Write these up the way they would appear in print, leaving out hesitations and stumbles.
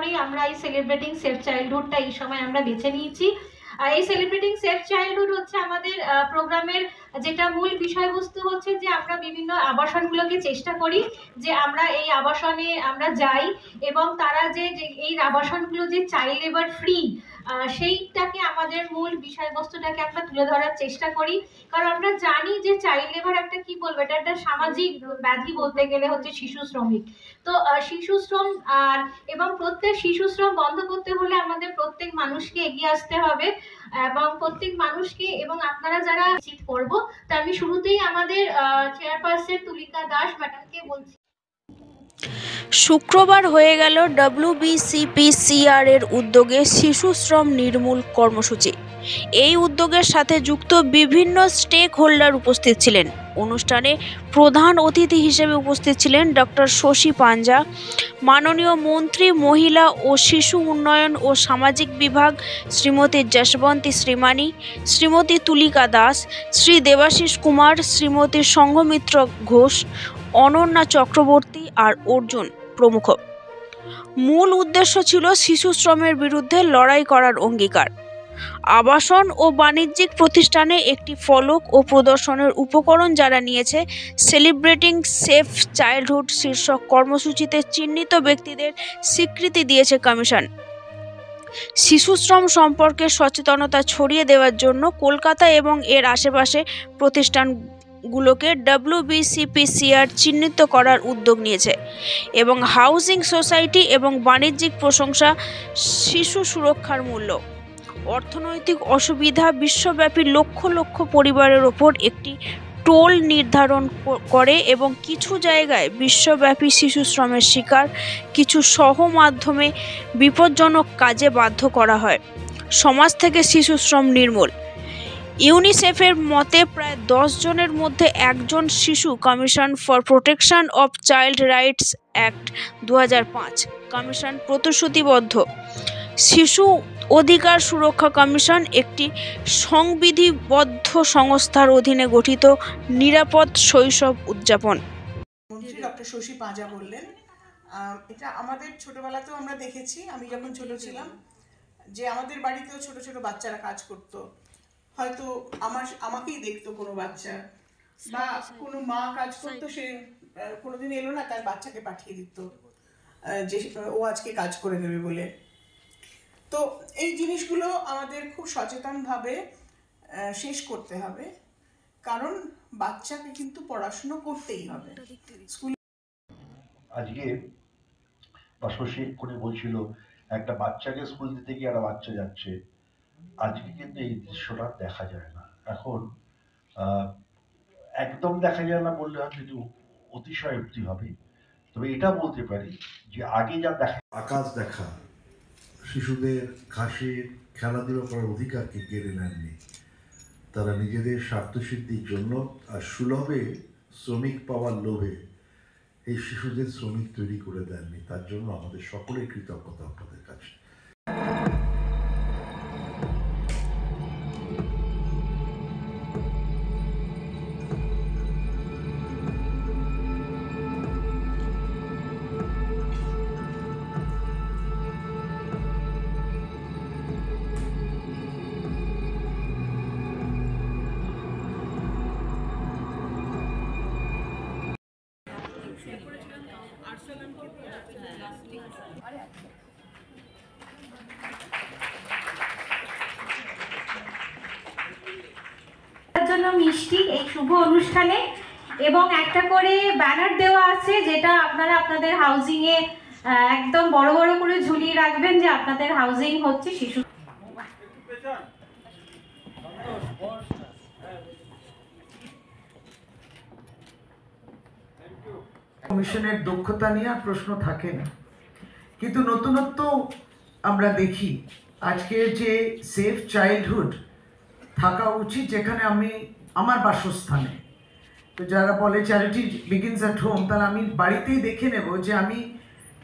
কারণেই আমরা এই সেলিব্রেটিং সেফ চাইল্ডহুডটা এই সময় আমরা বেছে নিয়েছি। এই সেলিব্রেটিং সেফ চাইল্ডহুড হচ্ছে আমাদের প্রোগ্রামের যেটা মূল বিষয়বস্তু হচ্ছে যে আমরা বিভিন্ন আবাসনগুলোকে চেষ্টা করি যে আমরা এই আবাসনে আমরা যাই এবং তারা যে এই আবাসনগুলো যে চাইল্ড লেবার ফ্রি সেইটাকে আমাদের মূল বিষয়বস্তুটাকে আমরা তুলে ধরার চেষ্টা করি। কারণ আমরা জানি যে চাইল্ড লেবার একটা কি বলবো, এটা একটা সামাজিক ব্যাধি বলতে গেলে হচ্ছে শিশু শ্রমিক। তো শিশু শ্রম এবং প্রত্যেক শিশু শ্রম বন্ধ করতে হলে আমাদের প্রত্যেক মানুষকে এগিয়ে আসতে হবে এবং প্রত্যেক মানুষকে এবং আপনারা যারা নিশ্চিত করব। তো আমি শুরুতেই আমাদের চেয়ারপারসন তুলিকা দাস ম্যাডামকে বলছি। শুক্রবার হয়ে গেল WBCPCR এর উদ্যোগে শিশু শ্রম নির্মূল কর্মসূচি। এই উদ্যোগের সাথে যুক্ত বিভিন্ন স্টেক হোল্ডার উপস্থিত ছিলেন। অনুষ্ঠানে প্রধান অতিথি হিসেবে উপস্থিত ছিলেন ডক্টর শশী পাঞ্জা, মাননীয় মন্ত্রী মহিলা ও শিশু উন্নয়ন ও সামাজিক বিভাগ শ্রীমতী যশবন্তী শ্রীমানি, শ্রীমতী তুলিকা দাস, শ্রী দেবাশিস কুমার, শ্রীমতী সংঘমিত্র ঘোষ, অনন্যা চক্রবর্তী আর অর্জুন প্রমুখ। মূল উদ্দেশ্য ছিল শিশু শ্রমের বিরুদ্ধে লড়াই করার অঙ্গীকার। আবাসন ও বাণিজ্যিক প্রতিষ্ঠানে একটি ফলক ও প্রদর্শনের উপকরণ যারা নিয়েছে সেলিব্রেটিং সেফ চাইল্ডহুড শীর্ষক কর্মসূচিতে চিহ্নিত ব্যক্তিদের স্বীকৃতি দিয়েছে কমিশন। শিশু শ্রম সম্পর্কে সচেতনতা ছড়িয়ে দেওয়ার জন্য কলকাতা এবং এর আশেপাশে প্রতিষ্ঠানগুলোকে WBCPCR চিহ্নিত করার উদ্যোগ নিয়েছে এবং হাউজিং সোসাইটি এবং বাণিজ্যিক প্রশংসা শিশু সুরক্ষার মূল্য, অর্থনৈতিক অসুবিধা, বিশ্বব্যাপী লক্ষ লক্ষ পরিবারের ওপর একটি টোল নির্ধারণ করে এবং কিছু জায়গায় বিশ্বব্যাপী শিশু শ্রমের শিকার কিছু সহ মাধ্যমে বিপজ্জনক কাজে বাধ্য করা হয়। সমাজ থেকে শিশু শ্রম নির্মূল। ইউনিসেফের মতে প্রায় 10 জনের মধ্যে একজন শিশু। Commission for protection of child rights act 2005 commission প্রতিশ্রুতিবদ্ধ। শিশু অধিকার সুরক্ষা কমিশন একটি সংবিধিবদ্ধ সংস্থার অধীনে গঠিত নিরাপদ শৈশব উদযাপন। মন্ত্রী ডক্টর শশী পাঁজা বললেন, এটা আমাদের ছোটবেলাতেও আমরা দেখেছি। আমি যখন ছোট ছিলাম যে আমাদের বাড়িতেও ছোট ছোট বাচ্চারা কাজ করত, হয়তো আমাকেই দেখতো কোনো বাচ্চা বা কোনো মা কাজ করতো, সে কোনোদিন এলো না, তার বাচ্চাকে পাঠিয়ে দিত যে ও আজকে কাজ করে দেবে বলে। তো এই জিনিসগুলো আমাদের খুব সচেতনভাবে শেষ করতে হবে, কারণ বাচ্চাকে কিন্তু পড়াশুনো করতেই হবে। আজকে শশী করে বলছিল একটা বাচ্চাকে স্কুল দিতে গিয়ে একটা বাচ্চা যাচ্ছে। আজকে কিন্তু এই দৃশ্যটা দেখা যায় না। এখন একদম দেখা যায় না বললে হয়তো একটু অতিশয়োক্তি হবে, তবে এটা বলতে পারি যে আগে যা দেখা, আকাশ দেখা, শিশুদের ঘাসে খেলাধুলা করার অধিকারকে কেড়ে নেননি। তারা নিজেদের স্বার্থসিদ্ধির জন্য আর সুলভে শ্রমিক পাওয়ার লোভে এই শিশুদের শ্রমিক তৈরি করে দেননি। তার জন্য আমাদের সকলের কৃতজ্ঞতা আপনাদের কাছে। মিষ্টি এই শুভ অনুষ্ঠানে এবং একটা করে ব্যানার দেওয়া আছে, যেটা আপনারা আপনাদের হাউজিং এ একদম বড় বড় করে ঝুলিয়ে রাখবেন যে আপনাদের হাউজিং হচ্ছে শিশু। কমিশনের দক্ষতা নিয়ে আর প্রশ্ন থাকে না, কিন্তু নতুনত্ব আমরা দেখি। আজকে যে সেফ চাইল্ডহুড থাকা উচিত, যেখানে আমি আমার বাসস্থানে, তো যারা বলে চ্যারিটি বিগিনস অ্যাট হোম, তাহলে আমি বাড়িতেই দেখে নেব যে আমি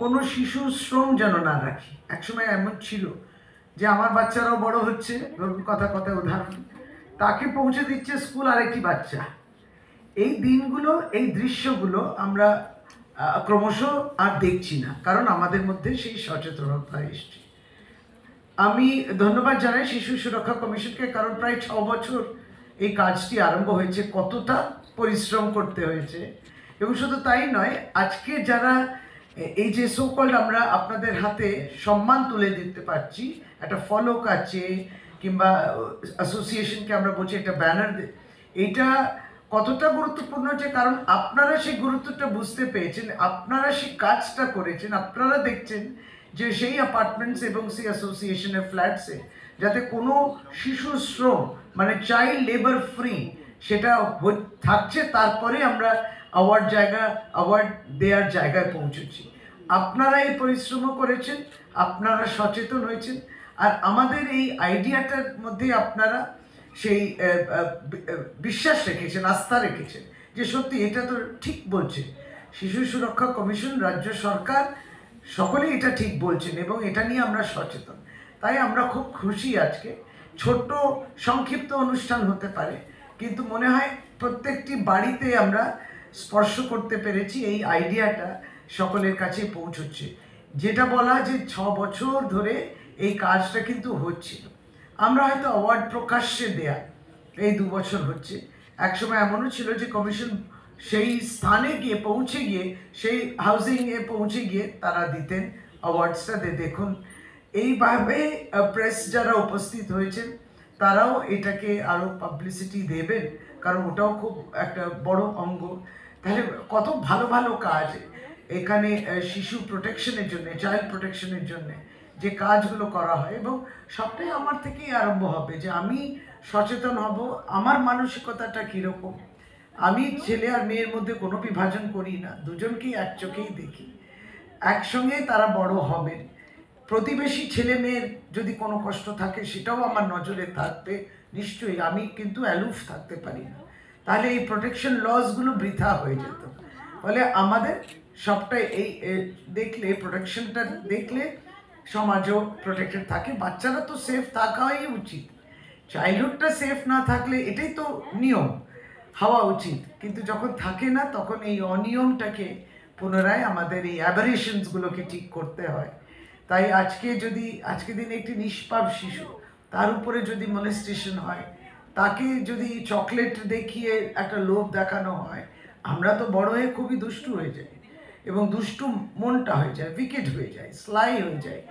কোনো শিশু শ্রম যেন না রাখি। একসময় এমন ছিল যে আমার বাচ্চারাও বড় হচ্ছে, কথা উদাহরণ, তাকে পৌঁছে দিচ্ছে স্কুল আরেকটি বাচ্চা। এই দিনগুলো, এই দৃশ্যগুলো আমরা ক্রমশ আর দেখছি না, কারণ আমাদের মধ্যে সেই সচেতনতা এসছে। আমি ধন্যবাদ জানাই শিশু সুরক্ষা কমিশনকে, কারণ প্রায় 6 বছর এই কাজটি আরম্ভ হয়েছে, কতটা পরিশ্রম করতে হয়েছে। এবং শুধু তাই নয়, আজকে যারা এই যে সোকল্ড আমরা আপনাদের হাতে সম্মান তুলে দিতে পারছি, একটা ফলক আছে কিংবা অ্যাসোসিয়েশনকে আমরা বলছি একটা ব্যানার, এইটা কতটা গুরুত্বপূর্ণ, যে কারণ আপনারা সেই গুরুত্বটা বুঝতে পেরেছেন, আপনারা সেই কাজটা করেছেন, আপনারা দেখছেন যে সেই অ্যাপার্টমেন্টস এবং সেই অ্যাসোসিয়েশনের ফ্ল্যাটসে যাতে কোনো শিশু শ্রম মানে চাইল্ড লেবার ফ্রি সেটা থাকছে, তারপরে আমরা অ্যাওয়ার্ড দেওয়ার জায়গায় পৌঁছেছি। আপনারা এই পরিশ্রমও করেছেন, আপনারা সচেতন হয়েছেন, আর আমাদের এই আইডিয়াটার মধ্যে আপনারা সেই বিশ্বাস রেখেছেন, আস্থা রেখেছেন যে সত্যি এটা তো ঠিক বলছে শিশু সুরক্ষা কমিশন, রাজ্য সরকার সকলেই এটা ঠিক বলছেন এবং এটা নিয়ে আমরা সচেতন। তাই আমরা খুব খুশি। আজকে ছোট্ট সংক্ষিপ্ত অনুষ্ঠান হতে পারে, কিন্তু মনে হয় প্রত্যেকটি বাড়িতে আমরা স্পর্শ করতে পেরেছি, এই আইডিয়াটা সকলের কাছে পৌঁছচ্ছে। যেটা বলা যে 6 বছর ধরে এই কাজটা কিন্তু হচ্ছিল, আমরা হয়তো অ্যাওয়ার্ড প্রকাশ্যে দেয়া এই 2 বছর হচ্ছে। একসময় এমনও ছিল যে কমিশন সেই স্থানে গিয়ে পৌঁছে গিয়ে সেই হাউজিংয়ে পৌঁছে গিয়ে তারা দিতেন অ্যাওয়ার্ডসটা। দেখুন এইভাবে প্রেস যারা উপস্থিত হয়েছেন তারাও এটাকে আরও পাবলিসিটি দেবেন, কারণ ওটাও খুব একটা বড় অঙ্গ। তাহলে কত ভালো ভালো কাজ এখানে শিশু প্রোটেকশনের জন্য, চাইল্ড প্রোটেকশনের জন্য যে কাজগুলো করা হয়, এবং সবটাই আমার থেকেই আরম্ভ হবে যে আমি সচেতন হব, আমার মানসিকতাটা কীরকম। আমি ছেলে আর মেয়ের মধ্যে কোনো বিভাজন করি না, দুজনকেই এক চোখেই দেখি, একসঙ্গে তারা বড় হবেন। প্রতিবেশী ছেলে মেয়ের যদি কোনো কষ্ট থাকে সেটাও আমার নজরে থাকবে নিশ্চয়ই, আমি কিন্তু অ্যালুফ থাকতে পারি না, তাহলে এই প্রোটেকশন লসগুলো বৃথা হয়ে যেত। ফলে আমাদের সবটাই এই দেখলে, প্রোটেকশনটা দেখলে সমাজও প্রোটেক্টেড থাকে, বাচ্চারা তো সেফ থাকাই উচিত। চাইল্ডহুডটা সেফ না থাকলে এটাই তো নিয়ম হওয়া উচিত, কিন্তু যখন থাকে না তখন এই অনিয়মটাকে পুনরায় আমাদের এই অ্যাবারেশনসগুলোকে ঠিক করতে হয়। তাই আজকে দিনে একটি নিষ্পাপ শিশু, তার উপরে যদি মলেস্টেশন হয়, তাকে যদি চকলেট দেখিয়ে একটা লোভ দেখানো হয়, আমরা তো বড় হয়ে খুবই দুষ্টু হয়ে যাই, এবং দুষ্টু মনটা হয়ে যায়, উইকেট হয়ে যায়, স্লাই হয়ে যায়।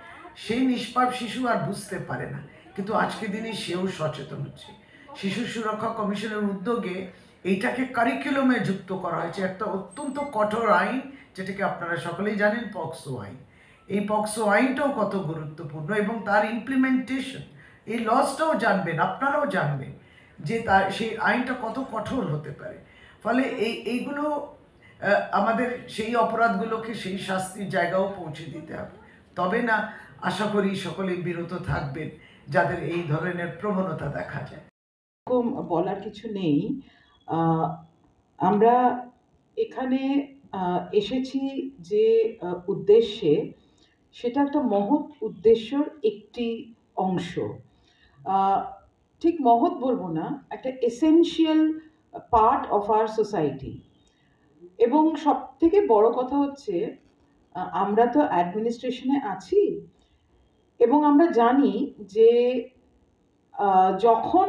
সেই নিষ্পাপ শিশু আর বুঝতে পারে না, কিন্তু আজকে দিনে সেও সচেতন হচ্ছে। শিশু সুরক্ষা কমিশনের উদ্যোগে এইটাকে কারিকুলামে যুক্ত করা হয়েছে, একটা অত্যন্ত কঠোর আইন, যেটাকে আপনারা সকলেই জানেন, পক্সো আইন। এই পক্সো আইনটাও কত গুরুত্বপূর্ণ, এবং তার ইমপ্লিমেন্টেশন, এই লসটাও জানবেন, আপনারাও জানবেন যে তার সেই আইনটা কত কঠোর হতে পারে। ফলে এইগুলো আমাদের সেই অপরাধগুলোকে সেই শাস্তির জায়গাও পৌঁছে দিতে হবে, তবে না আশা করি সকলে বিরত থাকবেন যাদের এই ধরনের প্রবণতা দেখা যায়। এরকম বলার কিছু নেই। আমরা এখানে এসেছি যে উদ্দেশ্যে, সেটা একটা মহৎ উদ্দেশ্যর একটি অংশ। ঠিক মহৎ বলবো না, একটা essential part of our society. এবং সব থেকে বড় কথা হচ্ছে, আমরা তো অ্যাডমিনিস্ট্রেশনে আছি, এবং আমরা জানি যে যখন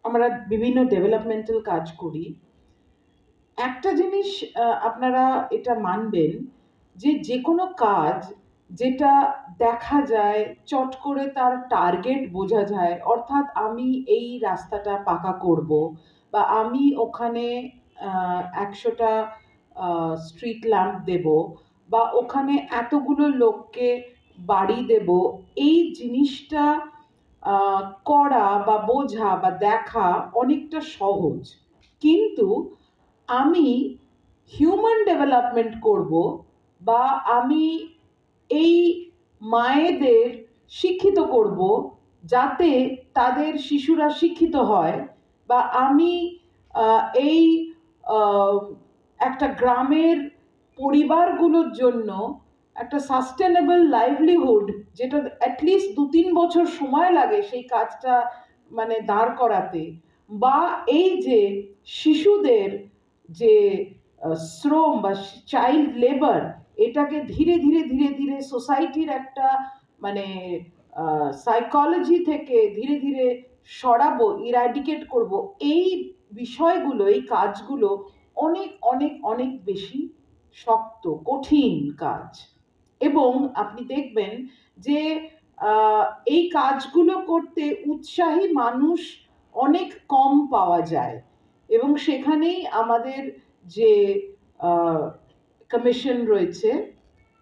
আমরা বিভিন্ন ডেভেলপমেন্টাল কাজ করি, একটা জিনিস আপনারা এটা মানবেন যে কোনো কাজ যেটা দেখা যায়, চট করে তার টার্গেট বোঝা যায়, অর্থাৎ আমি এই রাস্তাটা পাকা করব, বা আমি ওখানে 100টা স্ট্রিট ল্যাম্প দেব, বা ওখানে এতগুলো লোককে বাড়ি দেব, এই জিনিসটা করা বা বোঝা বা দেখা অনেকটা সহজ। কিন্তু আমি হিউম্যান ডেভেলপমেন্ট করব, বা আমি এই মায়েদের শিক্ষিত করব যাতে তাদের শিশুরা শিক্ষিত হয়, বা আমি এই একটা গ্রামের পরিবারগুলোর জন্য একটা সাস্টেনেবল লাইভলিহুড, যেটা অ্যাটলিস্ট 2-3 বছর সময় লাগে সেই কাজটা মানে দাঁড় করাতে, বা এই যে শিশুদের যে শ্রম বা চাইল্ড লেবার, এটাকে ধীরে ধীরে ধীরে ধীরে সোসাইটির একটা মানে সাইকোলজি থেকে ধীরে ধীরে সরাবো, ইরাডিকেট করব, এই বিষয়গুলো, এই কাজগুলো অনেক অনেক অনেক বেশি শক্ত, কঠিন কাজ। এবং আপনি দেখবেন যে এই কাজগুলো করতে উৎসাহী মানুষ অনেক কম পাওয়া যায়। এবং সেখানেই আমাদের যে কমিশন রয়েছে,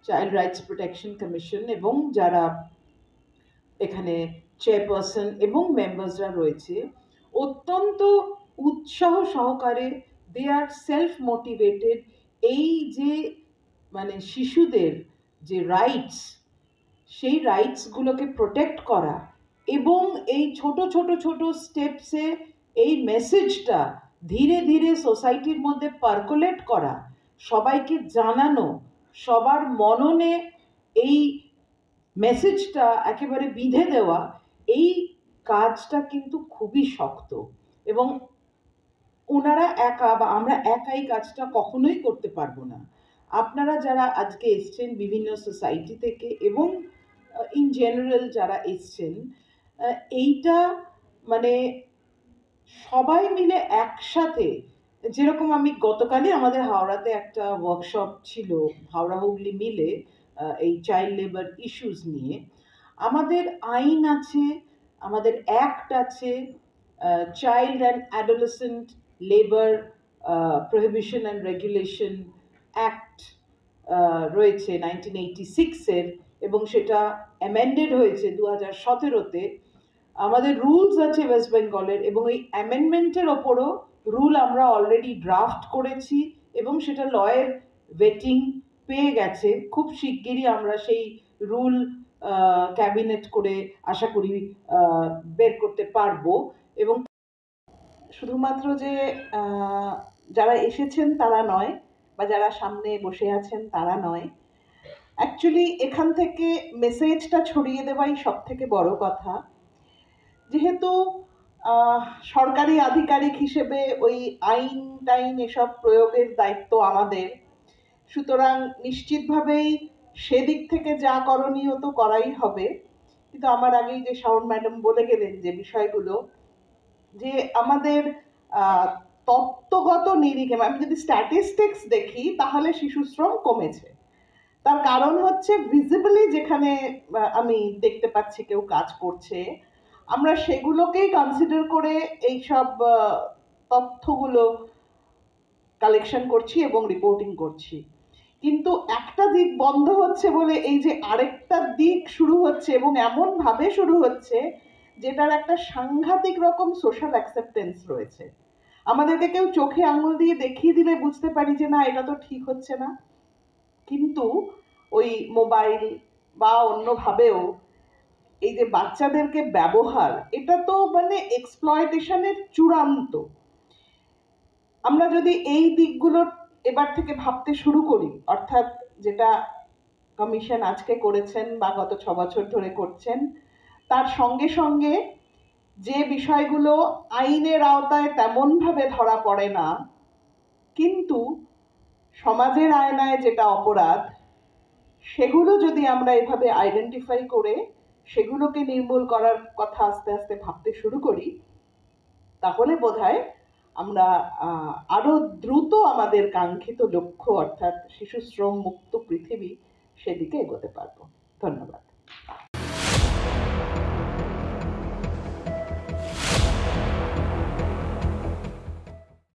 চাইল্ড রাইটস প্রোটেকশন কমিশন, এবং যারা এখানে চেয়ারপারসন এবং মেম্বার্সরা রয়েছে, অত্যন্ত উৎসাহ সহকারে, দে আর সেলফ মোটিভেটেড এই যে মানে শিশুদের যে রাইটস, সেই রাইটসগুলোকে প্রোটেক্ট করা এবং এই ছোট ছোট ছোট স্টেপসে এই মেসেজটা ধীরে ধীরে সোসাইটির মধ্যে পার্কুলেট করা, সবাইকে জানানো, সবার মননে এই মেসেজটা একেবারে বিঁধে দেওয়া, এই কাজটা কিন্তু খুবই শক্ত। এবং ওনারা একা বা আমরা একাই কাজটা কখনোই করতে পারবো না। আপনারা যারা আজকে এসছেন বিভিন্ন সোসাইটি থেকে এবং ইন জেনারেল যারা এসছেন, এইটা মানে সবাই মিলে একসাথে, যেরকম আমি গতকালই আমাদের হাওড়াতে একটা ওয়ার্কশপ ছিল হাওড়া হুগলি মিলে এই চাইল্ড লেবার ইস্যুস নিয়ে। আমাদের আইন আছে, আমাদের অ্যাক্ট আছে, child and adolescent labour prohibition and regulation act রয়েছে 1986-এর, এবং সেটা অ্যামেন্ডেড হয়েছে 2017-তে। আমাদের রুলস আছে ওয়েস্ট বেঙ্গলের, এবং এই অ্যামেন্ডমেন্টের ওপরও রুল আমরা অলরেডি ড্রাফট করেছি এবং সেটা লয়ের ওয়েটিং পেয়ে গেছে। খুব শিগগিরই আমরা সেই রুল ক্যাবিনেট করে আশা করি বের করতে পারবো। এবং শুধুমাত্র যে যারা এসেছেন তারা নয়, বা যারা সামনে বসে আছেন তারা নয়, অ্যাকচুয়ালি এখান থেকে মেসেজটা ছড়িয়ে দেওয়াই সব থেকে বড় কথা। যেহেতু সরকারি আধিকারিক হিসেবে ওই আইন টাইন এসব প্রয়োগের দায়িত্ব আমাদের, সুতরাং নিশ্চিতভাবেই সেদিক থেকে যা করণীয় তো করাই হবে। কিন্তু আমার আগেই যে শাওন ম্যাডাম বলে গেলেন যে বিষয়গুলো, যে আমাদের তত্ত্বগত নিরিখে আমি যদি স্ট্যাটিস্টিক্স দেখি তাহলে শিশুশ্রম কমেছে। তার কারণ হচ্ছে ভিজিবলি যেখানে আমি দেখতে পাচ্ছি কেউ কাজ করছে, আমরা সেগুলোকেই কনসিডার করে এইসব তথ্যগুলো কালেকশন করছি এবং রিপোর্টিং করছি। কিন্তু একটা দিক বন্ধ হচ্ছে বলে এই যে আরেকটা দিক শুরু হচ্ছে, এবং এমনভাবে শুরু হচ্ছে যেটার একটা সাংঘাতিক রকম সোশ্যাল অ্যাকসেপ্টেন্স রয়েছে। আমাদেরকে কেউ চোখে আঙুল দিয়ে দেখিয়ে দিলে বুঝতে পারি যে না, এটা তো ঠিক হচ্ছে না, কিন্তু ওই মোবাইল বা অন্যভাবেও এই যে বাচ্চাদেরকে ব্যবহার, এটা তো মানে এক্সপ্লয়টেশনের চূড়ান্ত। আমরা যদি এই দিকগুলো এবার থেকে ভাবতে শুরু করি, অর্থাৎ যেটা কমিশন আজকে করেছেন বা গত 6 বছর ধরে করছেন, তার সঙ্গে সঙ্গে যে বিষয়গুলো আইনের আওতায় তেমনভাবে ধরা পড়ে না, কিন্তু সমাজের আয়নায় যেটা অপরাধ, সেগুলো যদি আমরা এভাবে আইডেন্টিফাই করে সেগুলোকে নির্মূল করার কথা আস্তে আস্তে ভাবতে শুরু করি, তাহলে বোধহয় আমরা আরো দ্রুত আমাদের কাঙ্ক্ষিত লক্ষ্য, অর্থাৎ শিশু শ্রম মুক্ত পৃথিবী, সেদিকে এগোতে পারবো। ধন্যবাদ।